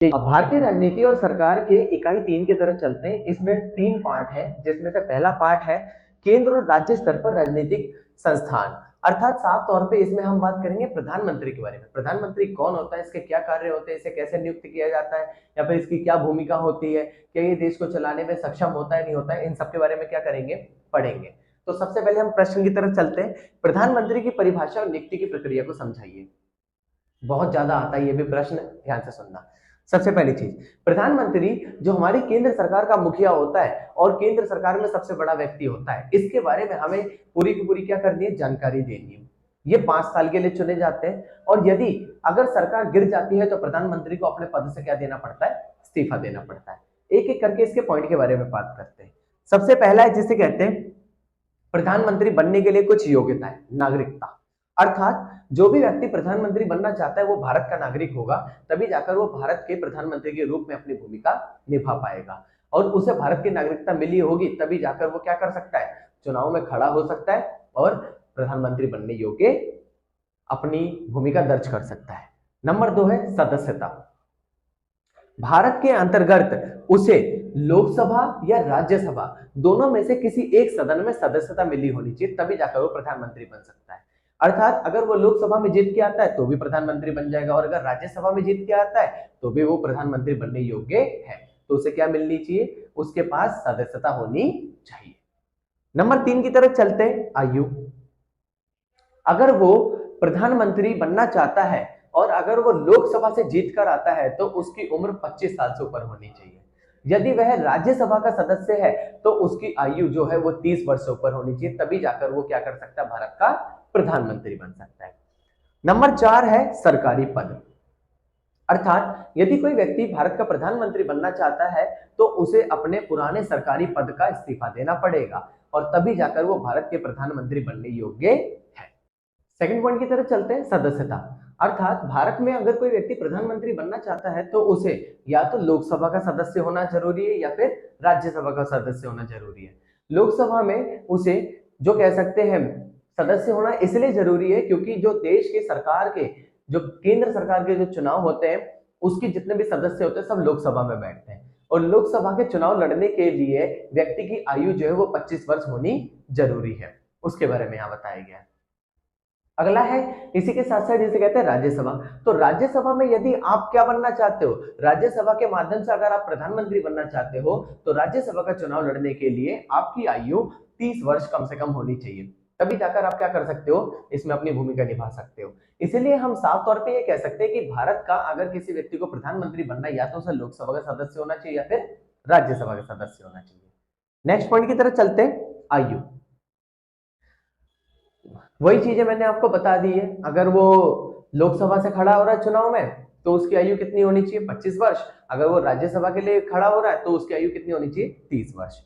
अब भारतीय राजनीति और सरकार के इकाई 3 की तरफ चलते हैं। इसमें 3 पार्ट है, जिसमें से पहला पार्ट है केंद्र और राज्य स्तर पर राजनीतिक संस्थान। अर्थात साफ तौर पे इसमें हम बात करेंगे प्रधानमंत्री के बारे में। प्रधानमंत्री कौन होता है, इसके क्या कार्य होते हैं, इसे कैसे नियुक्त किया जाता है, या फिर इसकी क्या भूमिका होती है, क्या ये देश को चलाने में सक्षम होता है नहीं होता है, इन सब के बारे में क्या करेंगे, पढ़ेंगे। तो सबसे पहले हम प्रश्न की तरफ चलते हैं। प्रधानमंत्री की परिभाषा और नियुक्ति की प्रक्रिया को समझाइए। बहुत ज्यादा आता है ये भी प्रश्न, ध्यान से सुनना। सबसे पहली चीज, प्रधानमंत्री जो हमारी केंद्र सरकार का मुखिया होता है और केंद्र सरकार में सबसे बड़ा व्यक्ति होता है, इसके बारे में हमें पूरी की पूरी क्या करनी है, जानकारी देनी है। ये 5 साल के लिए चुने जाते हैं, और यदि अगर सरकार गिर जाती है तो प्रधानमंत्री को अपने पद से क्या देना पड़ता है, इस्तीफा देना पड़ता है। एक एक करके इसके पॉइंट के बारे में बात करते हैं। सबसे पहला है जिसे कहते हैं प्रधानमंत्री बनने के लिए कुछ योग्यता है, नागरिकता। अर्थात जो भी व्यक्ति प्रधानमंत्री बनना चाहता है वो भारत का नागरिक होगा, तभी जाकर वो भारत के प्रधानमंत्री के रूप में अपनी भूमिका निभा पाएगा। और उसे भारत की नागरिकता मिली होगी तभी जाकर वो क्या कर सकता है, चुनाव में खड़ा हो सकता है और प्रधानमंत्री बनने योग्य अपनी भूमिका दर्ज कर सकता है। नंबर 2 है सदस्यता। भारत के अंतर्गत उसे लोकसभा या राज्यसभा दोनों में से किसी एक सदन में सदस्यता मिली होनी चाहिए, तभी जाकर वो प्रधानमंत्री बन सकता है। अर्थात अगर वो लोकसभा में जीत के आता है तो भी प्रधानमंत्री बन जाएगा, और अगर राज्यसभा में जीत के आता है तो भी वो प्रधानमंत्री बनने योग्य है। तो उसे क्या मिलनी चाहिए, उसके पास सदस्यता होनी चाहिए। नंबर 3 की तरफ चलते हैं, आयु। अगर वो प्रधानमंत्री बनना चाहता है और अगर वो लोकसभा से जीत कर आता है तो उसकी उम्र 25 साल से ऊपर होनी चाहिए। यदि वह राज्यसभा का सदस्य है तो उसकी आयु जो है वो 30 वर्ष से ऊपर होनी चाहिए, तभी जाकर वो क्या कर सकता है, भारत का प्रधानमंत्री बन सकता है। नंबर 4 है सरकारी पद। अर्थात यदि कोई व्यक्ति भारत का प्रधानमंत्री बनना चाहता है तो उसे अपने पुराने सरकारी पद का इस्तीफा देना पड़ेगा, और तभी जाकर वो भारत के प्रधानमंत्री बनने योग्य है। सेकंड पॉइंट की तरफ चलते हैं, सदस्यता। अर्थात भारत में अगर कोई व्यक्ति प्रधानमंत्री बनना चाहता है तो उसे या तो लोकसभा का सदस्य होना जरूरी है या फिर राज्यसभा का सदस्य होना जरूरी है। लोकसभा में उसे जो कह सकते हैं सदस्य होना इसलिए जरूरी है क्योंकि जो देश के सरकार के, जो केंद्र सरकार के जो चुनाव होते हैं उसके जितने भी सदस्य होते हैं सब लोकसभा में बैठते हैं, और लोकसभा के चुनाव लड़ने के लिए व्यक्ति की आयु जो है वो 25 वर्ष होनी जरूरी है। उसके बारे में यहाँ बताया गया है। अगला है इसी के साथ साथ जिसे कहते हैं राज्यसभा। तो राज्यसभा में यदि आप क्या बनना चाहते हो, राज्यसभा के माध्यम से अगर आप प्रधानमंत्री बनना चाहते हो तो राज्यसभा का चुनाव लड़ने के लिए आपकी आयु 30 वर्ष कम से कम होनी चाहिए, तभी जाकर आप क्या कर सकते हो, इसमें अपनी भूमिका निभा सकते हो। इसीलिए हम साफ तौर पे ये कह सकते हैं कि भारत का अगर किसी व्यक्ति को प्रधानमंत्री बनना है या तो उसे लोकसभा का सदस्य होना चाहिए या फिर राज्यसभा का सदस्य होना चाहिए। नेक्स्ट पॉइंट की तरफ चलते हैं, आयु। वही चीजें मैंने आपको बता दी है। अगर वो लोकसभा से खड़ा हो रहा है चुनाव में तो उसकी आयु कितनी होनी चाहिए, 25 वर्ष। अगर वो राज्यसभा के लिए खड़ा हो रहा है तो उसकी आयु कितनी होनी चाहिए, 30 वर्ष।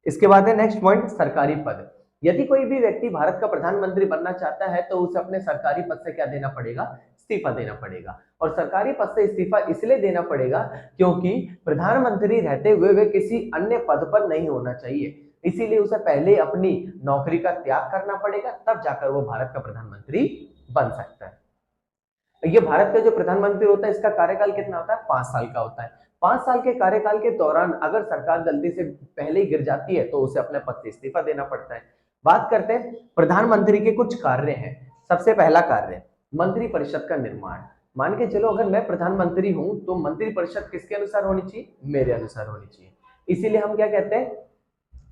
इसके बाद है नेक्स्ट पॉइंट, सरकारी पद। यदि कोई भी व्यक्ति भारत का प्रधानमंत्री बनना चाहता है तो उसे अपने सरकारी पद से क्या देना पड़ेगा, इस्तीफा देना पड़ेगा। और सरकारी पद से इस्तीफा इसलिए देना पड़ेगा क्योंकि प्रधानमंत्री रहते हुए वे किसी अन्य पद पर नहीं होना चाहिए, इसीलिए उसे पहले अपनी नौकरी का त्याग करना पड़ेगा, तब जाकर वो भारत का प्रधानमंत्री बन सकता है। ये भारत का जो प्रधानमंत्री होता है इसका कार्यकाल कितना होता है, 5 साल का होता है। 5 साल के कार्यकाल के दौरान अगर सरकार गलती से पहले ही गिर जाती है तो उसे अपने पद से इस्तीफा देना पड़ता है। बात करते हैं प्रधानमंत्री के कुछ कार्य हैं। सबसे पहला कार्य, मंत्री परिषद का निर्माण। मान के चलो अगर मैं प्रधानमंत्री हूं तो मंत्री परिषद किसके अनुसार होनी चाहिए, मेरे अनुसार होनी चाहिए। इसीलिए हम क्या कहते हैं,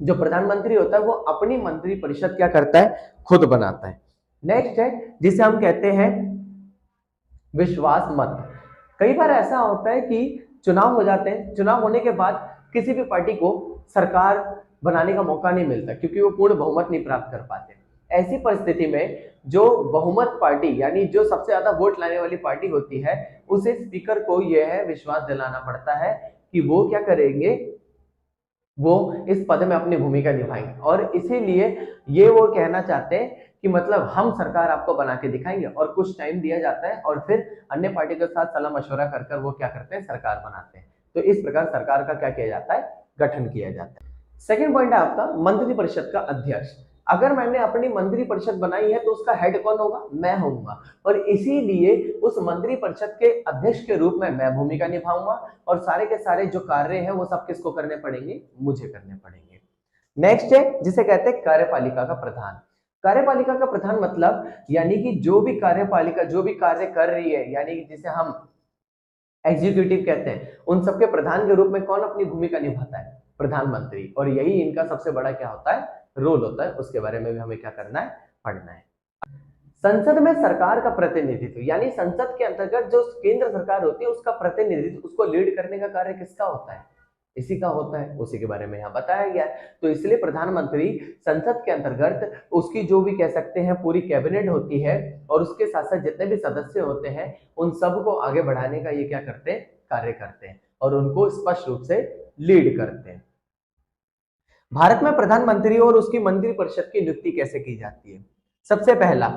जो प्रधानमंत्री होता है वो अपनी मंत्री परिषद क्या करता है, खुद बनाता है। नेक्स्ट है जिसे हम कहते हैं विश्वास मत। कई बार ऐसा होता है कि चुनाव हो जाते हैं, चुनाव होने के बाद किसी भी पार्टी को सरकार बनाने का मौका नहीं मिलता क्योंकि वो पूर्ण बहुमत नहीं प्राप्त कर पाते। ऐसी परिस्थिति में जो बहुमत पार्टी यानी जो सबसे ज्यादा वोट लाने वाली पार्टी होती है उसे स्पीकर को यह है विश्वास दिलाना पड़ता है कि वो क्या करेंगे, वो इस पद में अपनी भूमिका निभाएंगे। और इसीलिए ये वो कहना चाहते हैं कि मतलब हम सरकार आपको बना के दिखाएंगे, और कुछ टाइम दिया जाता है और फिर अन्य पार्टी के साथ सलाह मशवरा कर कर वो क्या करते हैं, सरकार बनाते हैं। तो इस प्रकार सरकार का क्या किया जाता है, गठन किया जाता है। सेकंड पॉइंट है आपका मंत्रिपरिषद का अध्यक्ष। अगर मैंने अपनी मंत्री परिषद बनाई है तो उसका हेड कौन होगा? मैं होऊंगा, और इसीलिए उस मंत्री परिषद के अध्यक्ष के रूप में मैं भूमिका निभाऊंगा, और सारे के सारे जो कार्य हैं वो सब किसको करने पड़ेंगे? मुझे करने पड़ेंगे। नेक्स्ट है जिसे कहते हैं कार्यपालिका का प्रधान। कार्यपालिका का प्रधान मतलब यानी कि जो भी कार्यपालिका जो भी कार्य कर रही है, यानी कि जिसे हम एग्जीक्यूटिव कहते हैं, उन सबके प्रधान के रूप में कौन अपनी भूमिका निभाता है? प्रधानमंत्री। और यही इनका सबसे बड़ा क्या होता है? रोल होता है। उसके बारे में भी हमें क्या करना है? पढ़ना है। संसद में सरकार का प्रतिनिधित्व, यानी संसद के अंतर्गत जो केंद्र सरकार होती है उसका प्रतिनिधित्व, उसको लीड करने का कार्य किसका होता है? इसी का होता है। उसी के बारे में यहाँ बताया गया है। तो इसलिए प्रधानमंत्री संसद के अंतर्गत उसकी जो भी कह सकते हैं पूरी कैबिनेट होती है, और उसके साथ साथ जितने भी सदस्य होते हैं उन सबको आगे बढ़ाने का ये क्या करते हैं? कार्य करते हैं, और उनको स्पष्ट रूप से लीड करते हैं। भारत में प्रधानमंत्री और उसकी मंत्री परिषद की नियुक्ति कैसे की जाती है? सबसे पहला,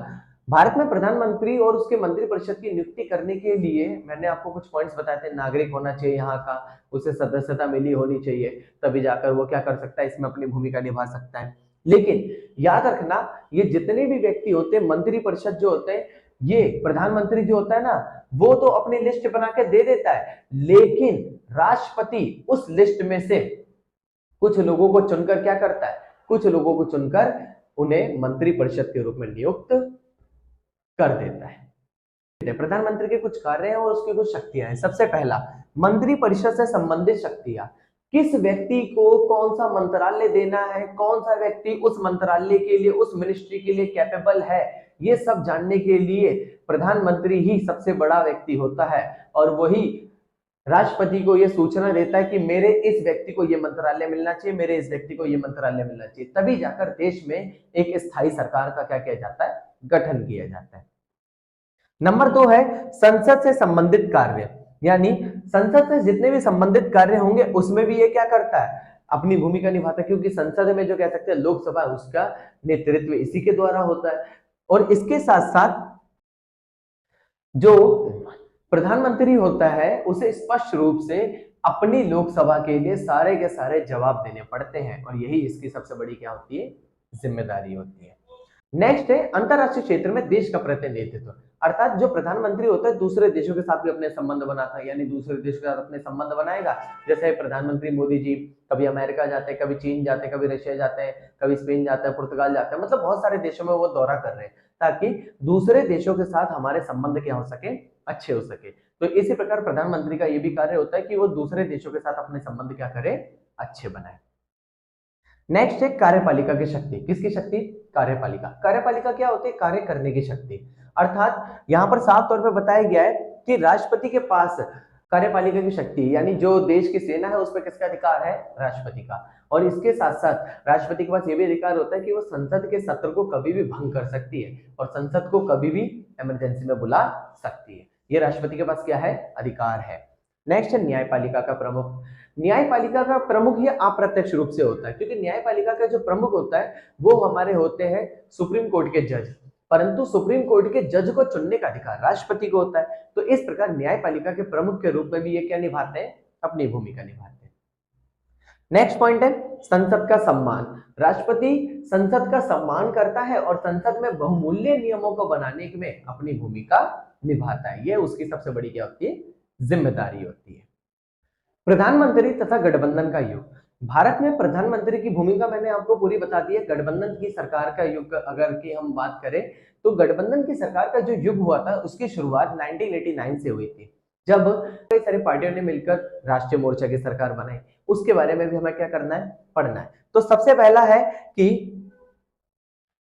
भारत में प्रधानमंत्री और उसके मंत्री परिषद की नियुक्ति करने के लिए मैंने आपको कुछ पॉइंट्स बताए थे। नागरिक होना चाहिए यहाँ का, उसे सदस्यता मिली होनी चाहिए, तभी जाकर वो क्या कर सकता है? इसमें अपनी भूमिका निभा सकता है। लेकिन याद रखना, ये जितने भी व्यक्ति होते हैं, मंत्री परिषद जो होते हैं, ये प्रधानमंत्री जो होता है ना, वो तो अपनी लिस्ट बना के दे देता है, लेकिन राष्ट्रपति उस लिस्ट में से कुछ लोगों को चुनकर क्या करता है? कुछ लोगों को चुनकर उन्हें मंत्री परिषद के रूप में नियुक्त कर देता है। प्रधानमंत्री के कुछ कार्य हैं और उसकी कुछ शक्तियां हैं। सबसे पहला, मंत्री परिषद से संबंधित शक्तियां। किस व्यक्ति को कौन सा मंत्रालय देना है, कौन सा व्यक्ति उस मंत्रालय के लिए, उस मिनिस्ट्री के लिए कैपेबल है, ये सब जानने के लिए प्रधानमंत्री ही सबसे बड़ा व्यक्ति होता है, और वही राष्ट्रपति को यह सूचना देता है कि मेरे इस व्यक्ति को यह मंत्रालय मिलना चाहिए, मेरे इस व्यक्ति को यह मंत्रालय मिलना चाहिए। तभी जाकर देश में एक स्थायी सरकार का क्या किया जाता है? गठन किया जाता है। नंबर 2 है संसद से संबंधित कार्य, यानी संसद से जितने भी संबंधित कार्य होंगे उसमें भी ये क्या करता है? अपनी भूमिका निभाता है, क्योंकि संसद में जो कह सकते हैं लोकसभा, उसका नेतृत्व इसी के द्वारा होता है। और इसके साथ साथ जो प्रधानमंत्री होता है उसे स्पष्ट रूप से अपनी लोकसभा के लिए सारे के सारे जवाब देने पड़ते हैं, और यही इसकी सबसे बड़ी क्या होती है? जिम्मेदारी होती है। नेक्स्ट है अंतरराष्ट्रीय क्षेत्र में देश का प्रतिनिधित्व, अर्थात जो प्रधानमंत्री होता है दूसरे देशों के साथ भी अपने संबंध बनाता है, यानी दूसरे देश के साथ अपने संबंध बनाएगा। जैसे प्रधानमंत्री मोदी जी कभी अमेरिका जाते हैं, कभी चीन जाते हैं, कभी रशिया जाते हैं, कभी स्पेन जाते हैं, पुर्तगाल जाते हैं, मतलब बहुत सारे देशों में वो दौरा कर रहे हैं, ताकि दूसरे देशों के साथ हमारे संबंध क्या हो सके? अच्छे हो सके। तो इसी प्रकार प्रधानमंत्री का ये भी कार्य होता है कि वो दूसरे देशों के साथ अपने संबंध क्या करे? अच्छे बनाए। नेक्स्ट है कार्यपालिका की शक्ति। किसकी शक्ति? कार्यपालिका। कार्यपालिका क्या होती है? कार्य करने की शक्ति। अर्थात यहां पर साफ तौर पर बताया गया है कि राष्ट्रपति के पास कार्यपालिका की शक्ति, यानी जो देश की सेना है उस पर किसका अधिकार है? राष्ट्रपति का। और इसके साथ साथ राष्ट्रपति के पास यह भी अधिकार होता है कि वो संसद के सत्र को कभी भी भंग कर सकती है, और संसद को कभी भी इमरजेंसी में बुला सकती है। ये राष्ट्रपति के पास क्या है? अधिकार है। नेक्स्ट है न्यायपालिका का प्रमुख। न्यायपालिका का प्रमुख ये अप्रत्यक्ष रूप से होता है, क्योंकि न्यायपालिका का जो प्रमुख होता है वो हमारे होते हैं सुप्रीम कोर्ट के जज, परंतु सुप्रीम कोर्ट के जज को चुनने का अधिकार राष्ट्रपति को होता है। तो इस प्रकार न्यायपालिका के प्रमुख के रूप में भी ये क्या निभाते हैं? अपनी भूमिका निभाते हैं। नेक्स्ट पॉइंट है संसद का सम्मान। राष्ट्रपति संसद का सम्मान करता है और संसद में बहुमूल्य नियमों को बनाने में अपनी भूमिका निभाता है। यह उसकी सबसे बड़ी क्या होती है? जिम्मेदारी होती है। प्रधानमंत्री तथा गठबंधन का युग। भारत में प्रधानमंत्री की भूमिका मैंने आपको पूरी बता दी है। गठबंधन की सरकार का युग अगर की हम बात करें तो गठबंधन की सरकार का जो युग हुआ था उसकी शुरुआत 1989 से हुई थी, जब कई सारी पार्टियों ने मिलकर राष्ट्रीय मोर्चा की सरकार बनाई। उसके बारे में भी हमें क्या करना है? पढ़ना है। तो सबसे पहला है कि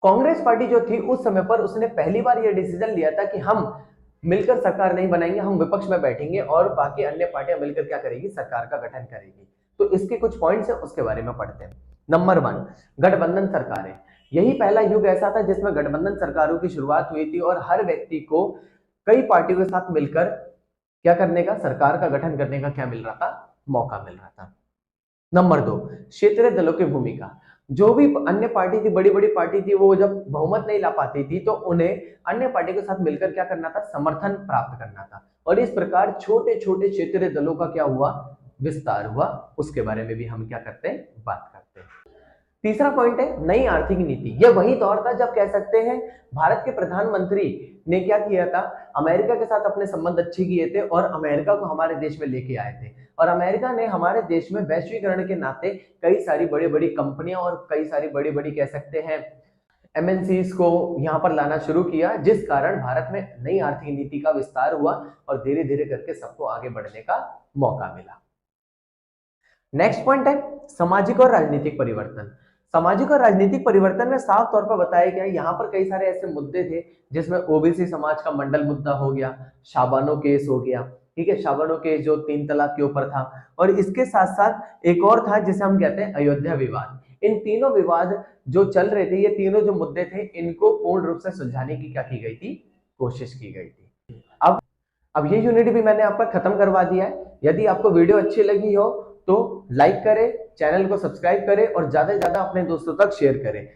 कांग्रेस पार्टी जो थी उस समय पर उसने पहली बार यह डिसीजन लिया था कि हम मिलकर सरकार नहीं बनाएंगे, हम विपक्ष में बैठेंगे और बाकी अन्य पार्टियां मिलकर क्या करेगी? सरकार का गठन करेगी। तो इसके कुछ पॉइंट्स हैं, उसके बारे में पढ़ते हैं। नंबर 1, गठबंधन सरकारें। यही पहला युग ऐसा था जिसमें गठबंधन सरकारों की शुरुआत हुई थी और हर व्यक्ति को कई पार्टियों के साथ मिलकर क्या करने का? सरकार का गठन करने का क्या मिल रहा था? मौका मिल रहा था। नंबर 2, क्षेत्रीय दलों की भूमिका। जो भी अन्य पार्टी थी, बड़ी बड़ी पार्टी थी, वो जब बहुमत नहीं ला पाती थी तो उन्हें अन्य पार्टी के साथ मिलकर क्या करना था? समर्थन प्राप्त करना था। और इस प्रकार छोटे छोटे क्षेत्रीय दलों का क्या हुआ? विस्तार हुआ। उसके बारे में भी हम क्या करते हैं? बात करते हैं। तीसरा पॉइंट है नई आर्थिक नीति। यह वही दौर था जब कह सकते हैं भारत के प्रधानमंत्री ने क्या किया था, अमेरिका के साथ अपने संबंध अच्छे किए थे और अमेरिका को हमारे देश में लेके आए थे। और अमेरिका ने हमारे देश में वैश्वीकरण के नाते कई सारी बड़ी बड़ी कंपनियां और कई सारी बड़ी बड़ी कह सकते हैं एमएनसीज को यहाँ पर लाना शुरू किया, जिस कारण भारत में नई आर्थिक नीति का विस्तार हुआ और धीरे धीरे करके सबको आगे बढ़ने का मौका मिला। नेक्स्ट पॉइंट है सामाजिक और राजनीतिक परिवर्तन। सामाजिक और राजनीतिक परिवर्तन में साफ तौर पर बताया गया यहाँ पर कई सारे ऐसे मुद्दे थे जिसमें ओबीसी समाज का मंडल मुद्दा हो गया, शाबानो केस हो गया, ठीक है, शाबानो केस जो 3 तलाक के ऊपर था, और इसके साथ साथ एक और था जिसे हम कहते हैं अयोध्या विवाद। इन तीनों विवाद जो चल रहे थे, ये तीनों जो मुद्दे थे, इनको पूर्ण रूप से सुलझाने की क्या की गई थी, कोशिश की गई थी। अब ये यूनिट भी मैंने आपका खत्म करवा दिया है। यदि आपको वीडियो अच्छी लगी हो तो लाइक करें, चैनल को सब्सक्राइब करें और ज्यादा से ज्यादा अपने दोस्तों तक शेयर करें।